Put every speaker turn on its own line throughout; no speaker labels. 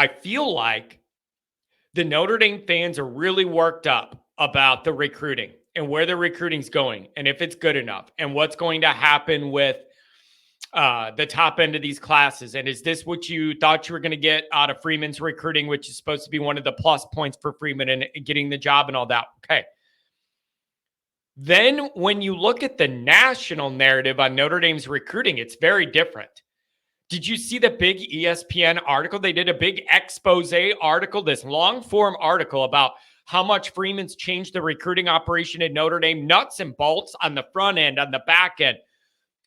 I feel like the Notre Dame fans are really worked up about the recruiting and where the recruiting's going and if it's good enough and what's going to happen with the top end of these classes. And is this what you thought you were going to get out of Freeman's recruiting, which is supposed to be one of the plus points for Freeman and getting the job and all that? Okay. Then when you look at the national narrative on Notre Dame's recruiting, it's very different. Did you see the big ESPN article? They did a big expose article, this long form article about how much Freeman's changed the recruiting operation at Notre Dame, nuts and bolts on the front end, on the back end,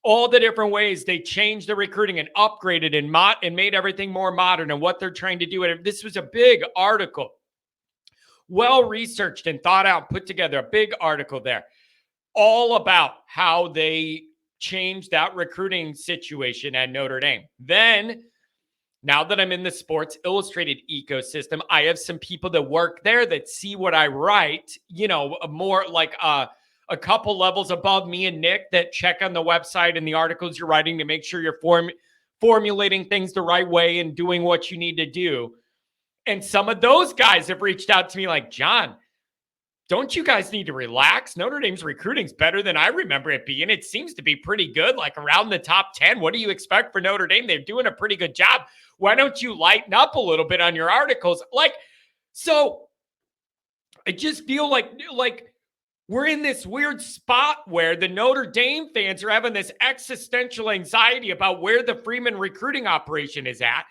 all the different ways they changed the recruiting and upgraded and made everything more modern and what they're trying to do. And this was a big article, well researched and thought out, put together, a big article there, all about how they changed that recruiting situation at Notre Dame. Then, now that I'm in the Sports Illustrated ecosystem, I have some people that work there that see what I write, more like a couple levels above me and Nick that check on the website and the articles you're writing to make sure you're formulating things the right way and doing what you need to do. And some of those guys have reached out to me like, John, don't you guys need to relax? Notre Dame's recruiting's better than I remember it being. It seems to be pretty good, like around the top 10. What do you expect for Notre Dame? They're doing a pretty good job. Why don't you lighten up a little bit on your articles? So I just feel like we're in this weird spot where the Notre Dame fans are having this existential anxiety about where the Freeman recruiting operation is at.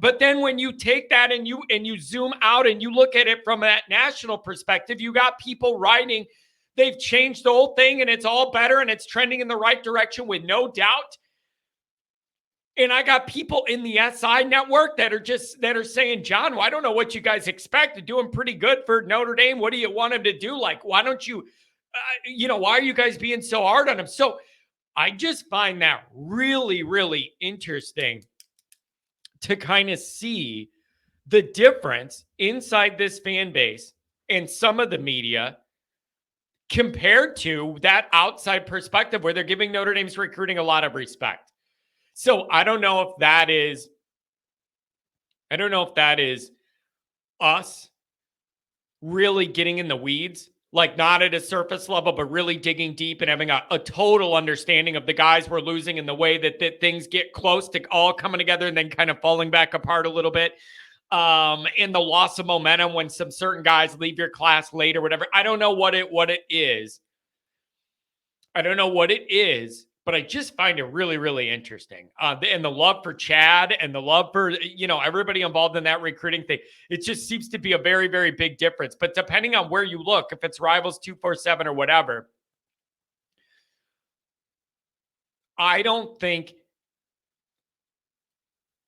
But then when you take that and you zoom out and you look at it from that national perspective, you got people writing, they've changed the whole thing and it's all better and it's trending in the right direction with no doubt. And I got people in the SI network that are saying, John, well, I don't know what you guys expect. They're doing pretty good for Notre Dame. What do you want them to do? Like, why don't you, why are you guys being so hard on them? So I just find that really, really interesting to kind of see the difference inside this fan base and some of the media compared to that outside perspective where they're giving Notre Dame's recruiting a lot of respect. So I don't know if that is us really getting in the weeds, like not at a surface level, but really digging deep and having a total understanding of the guys we're losing and the way that things get close to all coming together and then kind of falling back apart a little bit. And the loss of momentum when some certain guys leave your class late or whatever. I don't know what it is. But I just find it really, really interesting. And the love for Chad and the love for, everybody involved in that recruiting thing, it just seems to be a very, very big difference. But depending on where you look, if it's Rivals 247 or whatever, I don't think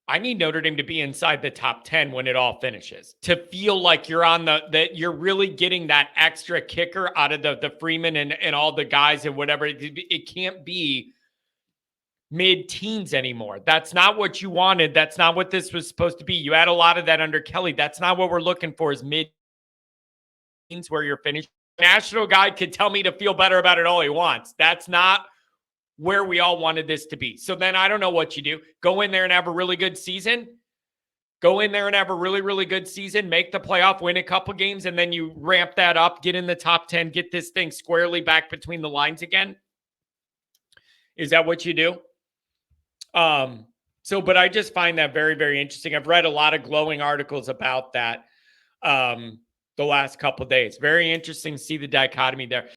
I need Notre Dame to be inside the top 10 when it all finishes, to feel like you're that you're really getting that extra kicker out of the Freeman and all the guys and whatever. It can't be mid-teens anymore. That's not what you wanted. That's not what this was supposed to be. You had a lot of that under Kelly. That's not what we're looking for, is mid-teens where you're finished. National guy could tell me to feel better about it all he wants. That's not where we all wanted this to be. So then I don't know what you do. Go in there and have a really good season. Make the playoff, win a couple games, and then you ramp that up, get in the top 10, get this thing squarely back between the lines again. Is that what you do? But I just find that very, very interesting. I've read a lot of glowing articles about that the last couple of days. Very interesting to see the dichotomy there.